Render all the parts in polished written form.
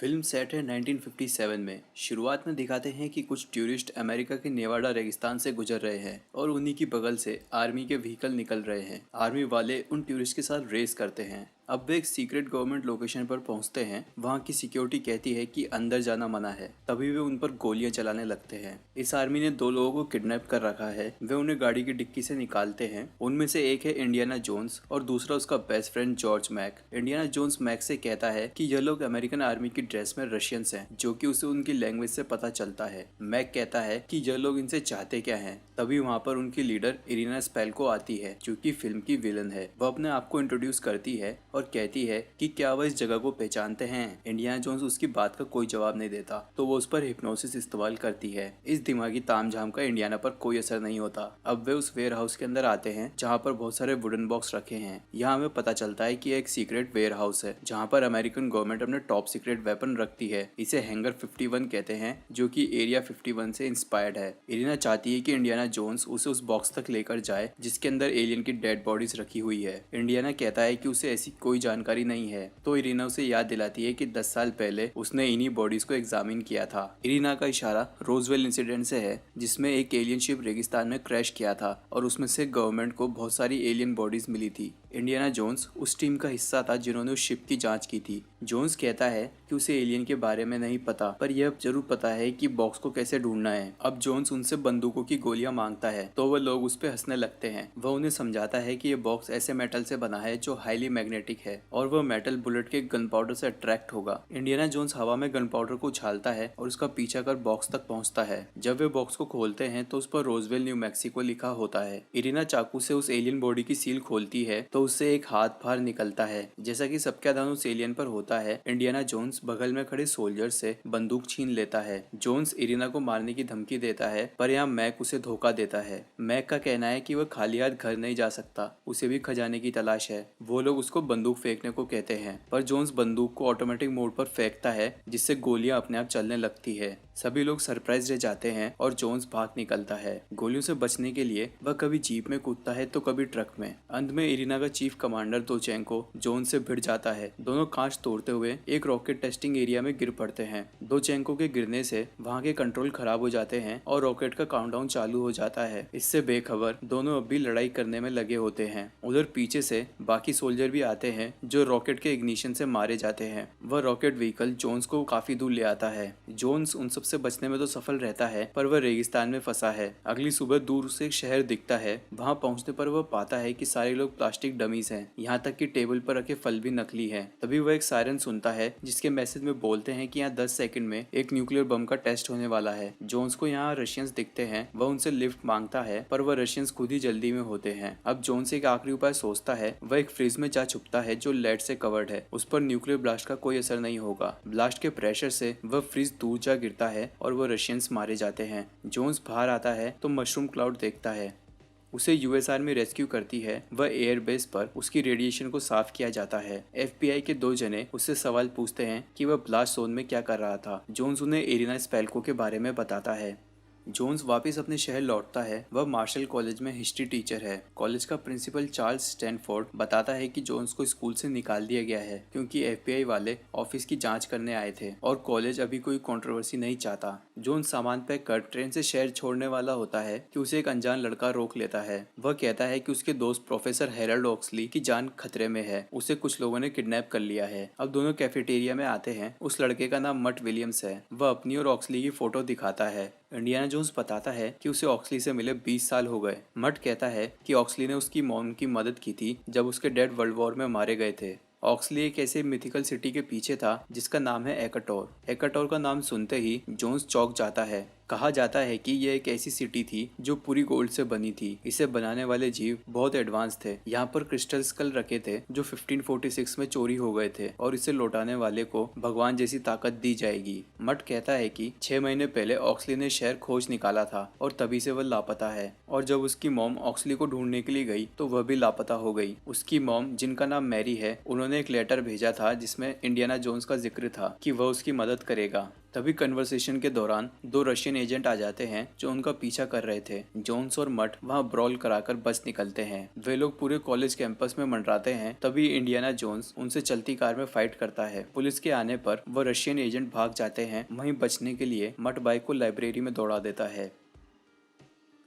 Film set है 1957 में। शुरुआत में दिखाते हैं कि कुछ टूरिस्ट अमेरिका के नेवाडा रेगिस्तान से गुजर रहे हैं और उन्हीं की बगल से आर्मी के व्हीकल निकल रहे हैं। आर्मी वाले उन टूरिस्ट के साथ रेस करते हैं। अब वे एक सीक्रेट गवर्नमेंट लोकेशन पर पहुंचते हैं। वहां की सिक्योरिटी कहती है कि अंदर जाना मना है। तभी वे उन पर गोलियां चलाने लगते हैं। इस आर्मी ने दो लोगों को किडनैप कर रखा है। वे उन्हें गाड़ी की डिक्की से निकालते हैं। उनमें से एक है इंडियाना जोन्स और दूसरा उसका best friend George Mack. Indiana Jones Mack से कहता है कि यह लोग अमेरिकन आर्मी की ड्रेस में रशियंस हैं, जो कि उसे उनकी लैंग्वेज से पता चलता है। मैक कहता है कि यह लोग इनसे चाहते क्या हैं। तभी वहाँ पर उनकी लीडर इरिना स्पेल्को आती है, जो कि फिल्म की विलन है। वह अपने आप को इंट्रोड्यूस करती है और कहती है कि क्या वह इस जगह को पहचानते हैं। इंडियाना जोन्स उसकी बात का कोई जवाब नहीं देता, तो वो उस पर हिप्नोसिस इस्तेमाल करती है। इस दिमागी तामझाम का इंडियाना पर कोई असर नहीं होता। अब वे उस वेयर हाउस के अंदर आते हैं, जहाँ पर बहुत सारे वुडन बॉक्स रखे हैं। यहाँ हमें पता चलता है कि यह एक सीक्रेट वेयर हाउस है, जहाँ पर अमेरिकन गवर्नमेंट अपने टॉप सीक्रेट वेपन रखती है। इसे हैंगर 51 कहते हैं, जो कि एरिया 51 से इंस्पायर्ड है। इरिना चाहती है कि इंडियाना जोन्स उसे उस बॉक्स तक लेकर जाए, जिसके अंदर एलियन की डेड बॉडीज रखी हुई है। इंडियाना कहता है कि उसे ऐसी कोई जानकारी नहीं है, तो इरिना उसे याद दिलाती है कि 10 साल पहले उसने इन्हीं बॉडीज को एग्जामिन किया था। इरिना का इशारा रोजवेल इंसिडेंट से है, जिसमें एक एलियन शिप रेगिस्तान में क्रैश किया था और उसमें से गवर्नमेंट को बहुत सारी एलियन बॉडीज मिली थी। इंडियाना जोन्स उस टीम का हिस्सा था जिन्होंने उस शिप की जांच की थी। जोन्स कहता है कि उसे एलियन के बारे में नहीं पता, पर यह जरूर पता है कि बॉक्स को कैसे ढूंढना है। अब जोन्स उनसे बंदूकों की गोलियां मांगता है, तो वह लोग उस पर हंसने लगते हैं। वह उन्हें समझाता है कि यह बॉक्स ऐसे मेटल से बना है जो हाईली मैग्नेटिक है और वह मेटल बुलेट के गन पाउडर से अट्रैक्ट होगा। इंडियाना जोन्स हवा में गन पाउडर को उछालता है और उसका पीछा कर बॉक्स तक पहुंचता है। जब वे बॉक्स को खोलते हैं तो उस पर रोजवेल न्यू मैक्सिको लिखा होता है। इरिना चाकू से उस एलियन बॉडी की सील खोलती है तो उससे एक हाथ बाहर निकलता है। जैसा कि सबका ध्यान उस एलियन पर होता है, इंडियाना जोन्स बगल में खड़े सोल्जर से बंदूक छीन लेता है। जोन्स इरिना को मारने की धमकी देता है, पर यहाँ मैक उसे धोखा देता है। मैक का कहना है कि वह खाली हाथ घर नहीं जा सकता, उसे भी खजाने की तलाश है। वो लोग उसको बंदूक फेंकने को कहते हैं, पर जोन्स बंदूक को ऑटोमेटिक मोड पर फेंकता है, जिससे गोलियां अपने आप चलने लगती है। सभी लोग सरप्राइज रह जाते हैं और जोन्स भाग निकलता है। गोलियों से बचने के लिए वह कभी जीप में कूदता है तो कभी ट्रक में। अंत में इरिना का चीफ कमांडर दोचेंको जोन्स से भिड़ जाता है। दोनों कांच तोड़ते हुए एक रॉकेट टेस्टिंग एरिया में गिर पड़ते हैं। दोचेंको के गिरने से वहां के कंट्रोल खराब हो जाते हैं और रॉकेट का काउंटडाउन चालू हो जाता है। इससे बेखबर दोनों अब भी लड़ाई करने में लगे होते हैं। उधर पीछे से बाकी सोल्जर भी आते हैं, जो रॉकेट के इग्निशन से मारे जाते हैं। वह रॉकेट व्हीकल जोन्स को काफी दूर ले आता है। जोन्स उन सबसे बचने में तो सफल रहता है, पर वह रेगिस्तान में फंसा है। अगली सुबह दूर से एक शहर दिखता है। वहां पहुंचने पर वह पाता है कि सारे लोग प्लास्टिक डमीज हैं, यहाँ तक कि टेबल पर रखे फल भी नकली हैं। तभी वह एक सायरन सुनता है, जिसके मैसेज में बोलते हैं कि यहाँ 10 सेकंड में एक न्यूक्लियर बम का टेस्ट होने वाला है। जोन्स को यहाँ रशियंस दिखते हैं। वह उनसे लिफ्ट मांगता है, पर वह रशियंस खुद ही जल्दी में होते हैं। अब जोन्स एक आखिरी उपाय सोचता है। वह एक फ्रिज में जा छुपता है जो लेड से कवर्ड है। उस पर न्यूक्लियर ब्लास्ट का कोई असर नहीं होगा। ब्लास्ट के प्रेशर से वह फ्रिज दूर जा गिरता है और वह रशियंस मारे जाते हैं। जोन्स बाहर आता है तो मशरूम क्लाउड देखता है। उसे यूएस आर्मी रेस्क्यू करती है। वह एयरबेस पर उसकी रेडिएशन को साफ किया जाता है। एफबीआई के दो जने उससे सवाल पूछते हैं कि वह ब्लास्ट जोन में क्या कर रहा था। जोन्स उन्हें इरिना स्पेल्को के बारे में बताता है। जोन्स वापस अपने शहर लौटता है। वह मार्शल कॉलेज में हिस्ट्री टीचर है। कॉलेज का प्रिंसिपल चार्ल्स स्टैनफोर्ड बताता है कि जोन्स को स्कूल से निकाल दिया गया है, क्योंकि एफबीआई वाले ऑफिस की जांच करने आए थे और कॉलेज अभी कोई कंट्रोवर्सी नहीं चाहता। जोन्स सामान पैक कर ट्रेन से शहर छोड़ने वाला होता है कि उसे एक अनजान लड़का रोक लेता है। वह कहता है कि उसके दोस्त प्रोफेसर हेरल्ड ऑक्सली की जान खतरे में है, उसे कुछ लोगों ने किडनैप कर लिया है। अब दोनों कैफेटेरिया में आते हैं। उस लड़के का नाम मट विलियम्स है। वह अपनी और ऑक्सली की फोटो दिखाता है। इंडियाना जोन्स बताता है कि उसे ऑक्सली से मिले 20 साल हो गए। मट कहता है कि ऑक्सली ने उसकी मॉम की मदद की थी जब उसके डैड वर्ल्ड वॉर में मारे गए थे। ऑक्सली एक ऐसे मिथिकल सिटी के पीछे था जिसका नाम है एकाटोर। एकाटोर का नाम सुनते ही जोन्स चौंक जाता है। कहा जाता है कि यह एक ऐसी सिटी थी जो पूरी गोल्ड से बनी थी। इसे बनाने वाले जीव बहुत एडवांस थे। यहाँ पर क्रिस्टल स्कल रखे थे जो 1546 में चोरी हो गए थे और इसे लौटाने वाले को भगवान जैसी ताकत दी जाएगी। मट कहता है कि 6 महीने पहले ऑक्सली ने शहर खोज निकाला था और तभी से वह लापता है, और जब उसकी मॉम ऑक्सली को ढूंढने के लिए गई तो वह भी लापता हो गई। उसकी मॉम, जिनका नाम मैरी है, उन्होंने एक लेटर भेजा था जिसमें इंडियाना जोन्स का जिक्र था कि वह उसकी मदद करेगा। तभी कन्वर्सेशन के दौरान दो रशियन एजेंट आ जाते हैं जो उनका पीछा कर रहे थे। जोन्स और मट वहाँ ब्रॉल कराकर बच निकलते हैं। वे लोग पूरे कॉलेज कैंपस में मंडराते हैं। तभी इंडियाना जोन्स उनसे चलती कार में फाइट करता है। पुलिस के आने पर वो रशियन एजेंट भाग जाते हैं। वहीं बचने के लिए मट बाइक को लाइब्रेरी में दौड़ा देता है।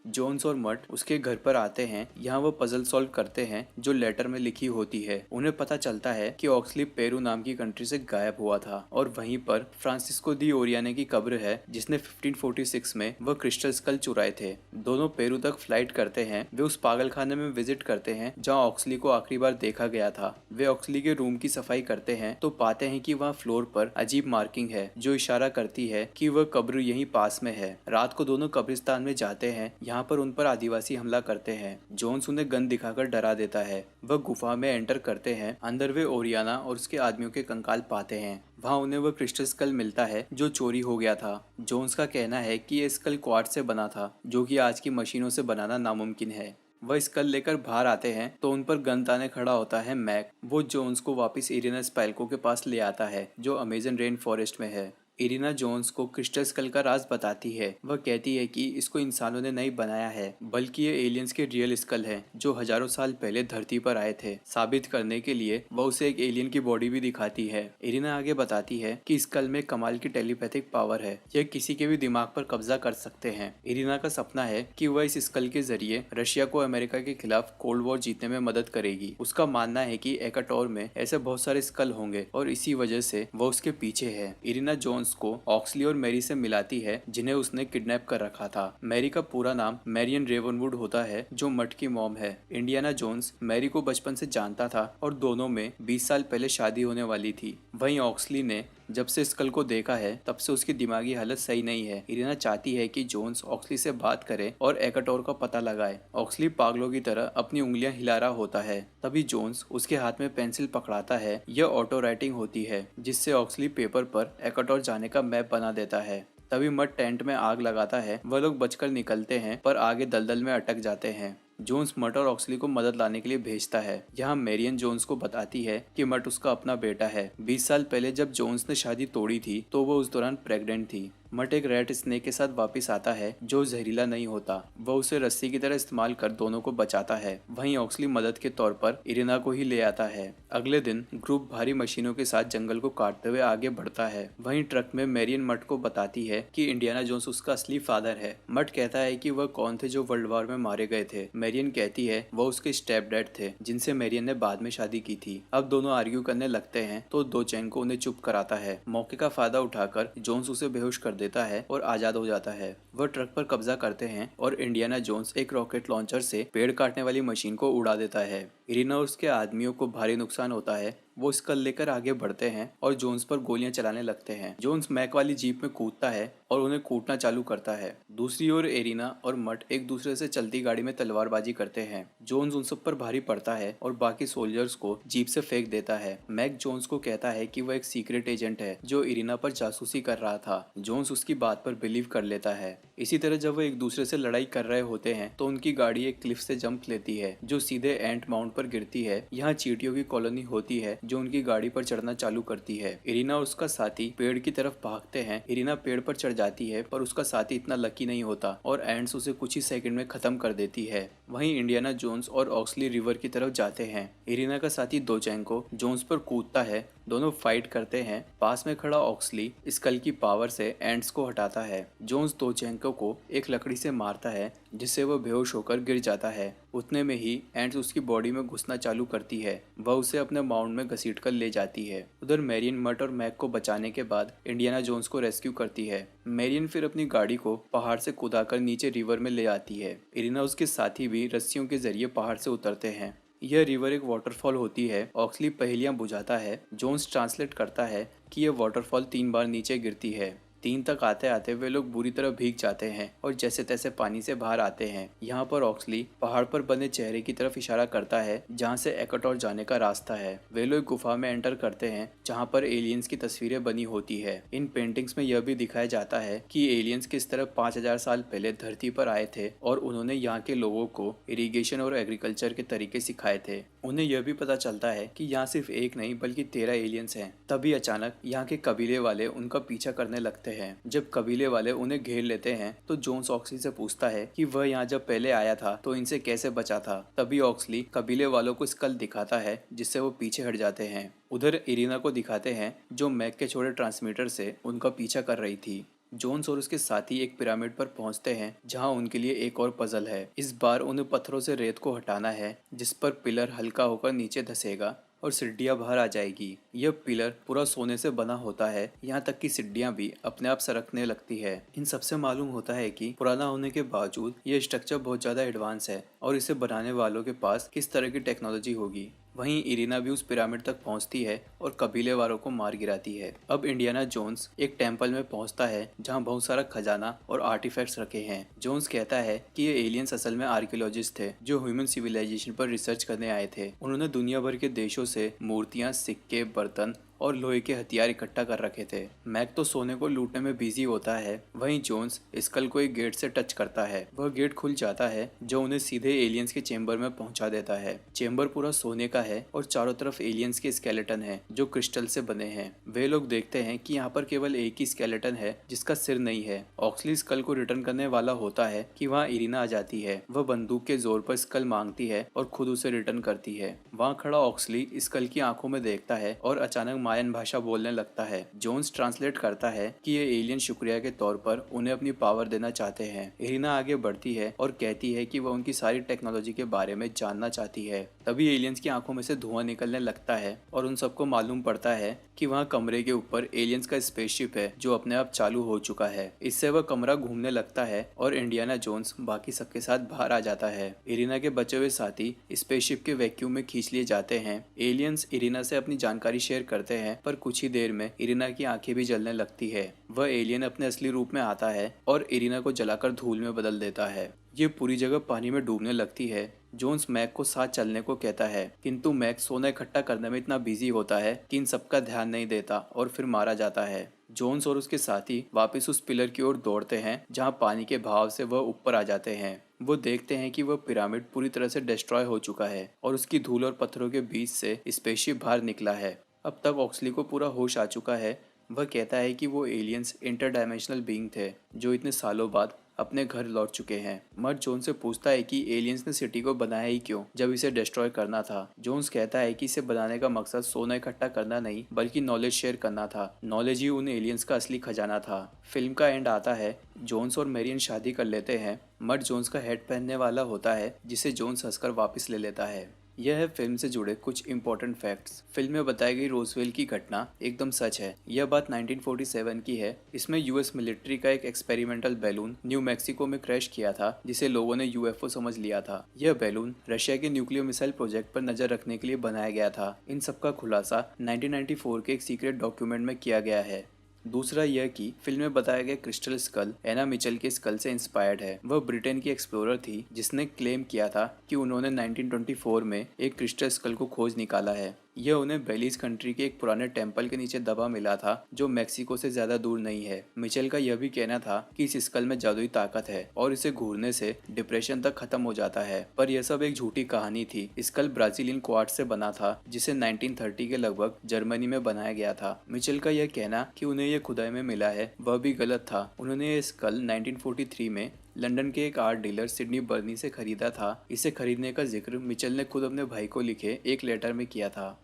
जोन्स और मट उसके घर पर आते हैं। यहाँ वो पजल सॉल्व करते हैं जो लेटर में लिखी होती है। उन्हें पता चलता है कि ऑक्सली पेरू नाम की कंट्री से गायब हुआ था और वहीं पर फ्रांसिस्को दी ओरियाने की कब्र है जिसने 1546 में वह क्रिस्टल स्कल चुराए थे। दोनों पेरू तक फ्लाइट करते हैं। वे उस पागलखाने में विजिट करते हैं जहाँ ऑक्सली को आखिरी बार देखा गया था। वे ऑक्सली के रूम की सफाई करते हैं तो पाते हैं कि वहाँ फ्लोर पर अजीब मार्किंग है जो इशारा करती है कि वह कब्र यहीं पास में है। रात को दोनों कब्रिस्तान में जाते हैं। यहाँ पर उन पर आदिवासी हमला करते हैं। जोन्स उन्हें गन दिखाकर डरा देता है। वह गुफा में एंटर करते हैं। अंदर वे ओरियाना और उसके आदमियों के कंकाल पाते हैं। वहाँ उन्हें वह क्रिस्टल स्कल मिलता है जो चोरी हो गया था। जोन्स का कहना है कि यह स्कल क्वार्ट्ज से बना था जो कि आज की मशीनों से बनाना नामुमकिन है। वह स्कल लेकर बाहर आते हैं तो उन पर गन ताने खड़ा होता है मैक। वो जोन्स को वापस इरिना स्पेल्को के पास ले आता है जो अमेजन रेन फॉरेस्ट में है। इरिना जोन्स को क्रिस्टल स्कल का राज बताती है। वह कहती है कि इसको इंसानों ने नहीं बनाया है बल्कि ये एलियंस के रियल स्कल है जो हजारों साल पहले धरती पर आए थे। साबित करने के लिए वह उसे एक एलियन की बॉडी भी दिखाती है। इरिना आगे बताती है कि स्कल में कमाल की टेलीपैथिक पावर है। यह किसी के भी दिमाग पर कब्जा कर सकते हैं। इरिना का सपना है कि वह इस स्कल के जरिए रशिया को अमेरिका के खिलाफ कोल्ड वॉर जीतने में मदद करेगी। उसका मानना है कि एकाटोर में ऐसे बहुत सारे स्कल होंगे और इसी वजह से वह उसके पीछे है। इरिना जोन्स को ऑक्सली और मैरी से मिलाती है जिन्हें उसने किडनैप कर रखा था। मैरी का पूरा नाम मैरियन रेवनवुड होता है जो मट की मॉम है। इंडियाना जोन्स मैरी को बचपन से जानता था और दोनों में 20 साल पहले शादी होने वाली थी। वहीं ऑक्सली ने जब से स्कल को देखा है तब से उसकी दिमागी हालत सही नहीं है। इरिना चाहती है कि जोन्स ऑक्सली से बात करे और एकाटोर का पता लगाए। ऑक्सली पागलों की तरह अपनी उंगलियां हिला रहा होता है। तभी जोन्स उसके हाथ में पेंसिल पकड़ाता है। यह ऑटो राइटिंग होती है जिससे ऑक्सली पेपर पर एकाटोर जाने का मैप बना देता है। तभी मट टेंट में आग लगाता है। वह लोग बचकर निकलते हैं पर आगे दलदल में अटक जाते हैं। जोन्स मट और ऑक्सली को मदद लाने के लिए भेजता है। यहाँ मैरियन जोन्स को बताती है कि मट उसका अपना बेटा है। 20 साल पहले जब जोन्स ने शादी तोड़ी थी तो वो उस दौरान प्रेग्नेंट थी। मट एक रेड स्नेक के साथ वापस आता है जो जहरीला नहीं होता। वह उसे रस्सी की तरह इस्तेमाल कर दोनों को बचाता है। वहीं ऑक्सली मदद के तौर पर इरिना को ही ले आता है। अगले दिन ग्रुप भारी मशीनों के साथ जंगल को काटते हुए आगे बढ़ता है। वहीं ट्रक में मैरियन मट को बताती है कि इंडियाना जोन्स उसका असली फादर है। मट कहता है कि वह कौन थे जो वर्ल्ड वॉर में मारे गए थे। मैरियन कहती है वह उसके स्टेप डैड थे जिनसे मैरियन ने बाद में शादी की थी। अब दोनों आर्ग्यू करने लगते हैं तो दोचेंको उन्हें चुप कराता है। मौके का फायदा उठाकर जोन्स उसे बेहोश कर देता है और आजाद हो जाता है। वह ट्रक पर कब्जा करते हैं और इंडियाना जोन्स एक रॉकेट लॉन्चर से पेड़ काटने वाली मशीन को उड़ा देता है। इरिना और उसके आदमियों को भारी नुकसान होता है। वो स्कल लेकर आगे बढ़ते हैं और जोन्स पर गोलियां चलाने लगते हैं। जोन्स मैक वाली जीप में कूदता है और उन्हें कूटना चालू करता है। दूसरी ओर एरिना और मट एक दूसरे से चलती गाड़ी में तलवारबाजी करते हैं। जोन्स उन सब पर भारी पड़ता है और बाकी सोल्जर्स को जीप से फेंक देता है। मैक जोन्स को कहता है कि वह एक सीक्रेट एजेंट है जो इरिना पर जासूसी कर रहा था। जोन्स उसकी बात पर बिलीव कर लेता है। इसी तरह जब वो एक दूसरे से लड़ाई कर रहे होते हैं तो उनकी गाड़ी एक क्लिफ से जंप लेती है जो सीधे एंट माउंट पर गिरती है। यहाँ चींटियों की कॉलोनी होती है जो उनकी गाड़ी पर चढ़ना चालू करती है। इरिना और उसका साथी पेड़ की तरफ भागते हैं। इरिना पेड़ पर चढ़ जाती है पर उसका साथी इतना लकी नहीं होता और एंड्स उसे कुछ ही सेकंड में खत्म कर देती है। वहीं इंडियाना जोन्स और ऑक्सली रिवर की तरफ जाते हैं। इरिना का साथी दोचेंको जोन्स पर कूदता है। दोनों फाइट करते हैं। पास में खड़ा ऑक्सली स्कल की पावर से एंड्स को हटाता है। जोन्स दोचेंको को एक लकड़ी से मारता है जिससे वह बेहोश होकर गिर जाता है। उतने में ही एंड्स उसकी बॉडी में घुसना चालू करती है। वह उसे अपने माउंट में घसीट कर ले जाती है। उधर मैरियन मट और मैक को बचाने के बाद इंडियाना जोन्स को रेस्क्यू करती है। मैरियन फिर अपनी गाड़ी को पहाड़ से कुदाकर नीचे रिवर में ले आती है। इरिना उसके साथी भी रस्सियों के जरिए पहाड़ से उतरते हैं। यह रिवर एक वाटरफॉल होती है। ऑक्सली पहेलियां बुझाता है। जोन्स ट्रांसलेट करता है कि यह वाटरफॉल 3 बार नीचे गिरती है। 3 तक आते आते वे लोग बुरी तरह भीग जाते हैं और जैसे तैसे पानी से बाहर आते हैं। यहाँ पर ऑक्सली पहाड़ पर बने चेहरे की तरफ इशारा करता है जहाँ से एकाटोर जाने का रास्ता है। वे लोग गुफा में एंटर करते हैं जहाँ पर एलियंस की तस्वीरें बनी होती है। इन पेंटिंग्स में यह भी दिखाया जाता है कि एलियंस किस तरह 5000 साल पहले धरती पर आए थे और उन्होंने यहाँ के लोगों को इरिगेशन और एग्रीकल्चर के तरीके सिखाए थे। उन्हें यह भी पता चलता है कि यहाँ सिर्फ एक नहीं बल्कि 13 एलियंस हैं। तभी अचानक यहाँ के कबीले वाले उनका पीछा करने लगते होते हैं। जब कबीले वाले उन्हें घेर लेते हैं तो जोन्स ऑक्सली से पूछता है कि वह यहाँ जब पहले आया था तो इनसे कैसे बचा था। तभी ऑक्सली कबीले वालों को स्कल दिखाता है जिससे वो पीछे हट जाते हैं। उधर इरिना को दिखाते हैं जो मैक के छोटे ट्रांसमीटर से उनका पीछा कर रही थी। जोन्स और उसके साथी एक पिरामिड पर पहुंचते हैं जहां उनके लिए एक और पजल है। इस बार उन्हें पत्थरों से रेत को हटाना है जिस पर पिलर हल्का होकर नीचे धसेगा और सीढ़ियां बाहर आ जाएगी। यह पिलर पूरा सोने से बना होता है, यहाँ तक कि सीढ़ियां भी अपने आप सरकने लगती है। इन सबसे मालूम होता है कि पुराना होने के बावजूद यह स्ट्रक्चर बहुत ज्यादा एडवांस है और इसे बनाने वालों के पास किस तरह की टेक्नोलॉजी होगी। वहीं इरिना भी उस पिरामिड तक पहुंचती है और कबीले वालों को मार गिराती है। अब इंडियाना जोन्स एक टेंपल में पहुंचता है जहां बहुत सारा खजाना और आर्टिफैक्ट्स रखे हैं। जोन्स कहता है कि ये एलियंस असल में आर्कियोलॉजिस्ट थे जो ह्यूमन सिविलाइजेशन पर रिसर्च करने आए थे। उन्होंने दुनिया भर के देशों से मूर्तियां, सिक्के, बर्तन और लोहे के हथियार इकट्ठा कर रखे थे। मैक तो सोने को लूटने में बिजी होता है। वहीं जोन्स स्कल को एक गेट से टच करता है। वह गेट खुल जाता है जो उन्हें सीधे एलियंस के चेंबर में पहुंचा देता है। चेंबर पूरा सोने का है और चारों तरफ एलियंस के स्केलेटन है जो क्रिस्टल से बने हैं। वे लोग देखते हैं कि यहाँ पर केवल एक ही स्केलेटन है जिसका सिर नहीं है। ऑक्सली स्कल को रिटर्न करने वाला होता है कि वहाँ इरिना आ जाती है। वह बंदूक के जोर पर स्कल मांगती है और खुद उसे रिटर्न करती है। वहाँ खड़ा ऑक्सली स्कल की आंखों में देखता है और अचानक मायन भाषा बोलने लगता है। जोन्स ट्रांसलेट करता है कि ये एलियन शुक्रिया के तौर पर उन्हें अपनी पावर देना चाहते हैं। इरिना आगे बढ़ती है और कहती है कि वह उनकी सारी टेक्नोलॉजी के बारे में जानना चाहती है। तभी एलियंस की आंखों में से धुआं निकलने लगता है और उन सबको मालूम पड़ता है कि वहाँ कमरे के ऊपर एलियंस का स्पेसशिप है जो अपने आप चालू हो चुका है। इससे वह कमरा घूमने लगता है और इंडियाना जोन्स बाकी सबके साथ बाहर आ जाता है। इरिना के बचे हुए साथी स्पेसशिप के वैक्यूम में खींच लिए जाते हैं। एलियंस इरिना से अपनी जानकारी शेयर करते हैं पर कुछ ही देर में इरिना की आंखें भी जलने लगती है। वह एलियन अपने असली रूप में आता है और इरिना को जलाकर धूल में बदल देता है। ये पूरी जगह पानी में डूबने लगती है। जोन्स मैक को साथ चलने को कहता है किंतु मैक सोना इकट्ठा करने में इतना बिजी होता है कि इन सबका ध्यान नहीं देता और फिर मारा जाता है। जोन्स और उसके साथी वापस उस पिलर की ओर दौड़ते हैं जहां पानी के बहाव से वह ऊपर आ जाते हैं। वो देखते हैं कि वह पिरामिड पूरी तरह से डिस्ट्रॉय हो चुका है और उसकी धूल और पत्थरों के बीच से स्पेसशिप बाहर निकला है। अब तक ऑक्सली को पूरा होश आ चुका है। वह कहता है कि वो एलियंस इंटरडायमेंशनल बीइंग थे जो इतने सालों बाद अपने घर लौट चुके हैं। मर्ट जोन्स से पूछता है कि एलियंस ने सिटी को बनाया ही क्यों जब इसे डिस्ट्रॉय करना था। जोन्स कहता है कि इसे बनाने का मकसद सोना इकट्ठा करना नहीं बल्कि नॉलेज शेयर करना था। नॉलेज ही उन एलियंस का असली खजाना था। फिल्म का एंड आता है। जोन्स और मेरियन शादी कर लेते हैं। मर्ट जोन्स का हेड पहनने वाला होता है जिसे जोन्स हंसकर वापस ले लेता है। यह है फिल्म से जुड़े कुछ इंपॉर्टेंट फैक्ट्स। फिल्म में बताई गई रोजवेल की घटना एकदम सच है। यह बात 1947 की है। इसमें यूएस मिलिट्री का एक एक्सपेरिमेंटल बैलून न्यू मैक्सिको में क्रैश किया था जिसे लोगों ने यूएफओ समझ लिया था। यह बैलून रशिया के न्यूक्लियर मिसाइल प्रोजेक्ट पर नजर रखने के लिए बनाया गया था। इन सब का खुलासा 1994 के एक सीक्रेट डॉक्यूमेंट में किया गया है। दूसरा यह कि फिल्म में बताया गया क्रिस्टल स्कल एना मिचेल के स्कल से इंस्पायर्ड है। वह ब्रिटेन की एक्सप्लोरर थी जिसने क्लेम किया था कि उन्होंने 1924 में एक क्रिस्टल स्कल को खोज निकाला है। यह उन्हें बेलीज कंट्री के एक पुराने टेम्पल के नीचे दबा मिला था जो मैक्सिको से ज्यादा दूर नहीं है। मिचेल का यह भी कहना था कि इस स्कल में जादुई ताकत है और इसे घूरने से डिप्रेशन तक खत्म हो जाता है, पर यह सब एक झूठी कहानी थी। स्कल ब्राजीलियन क्वार्ट्ज से बना था जिसे 1930 के लगभग जर्मनी में बनाया गया था। मिचेल का यह कहना कि उन्हें यह खुदाई में मिला है वह भी गलत था। उन्होंने यह स्कल 1943 में लंदन के एक आर्ट डीलर सिडनी बर्नी से खरीदा था। इसे खरीदने का जिक्र मिचेल ने खुद अपने भाई को लिखे एक लेटर में किया था।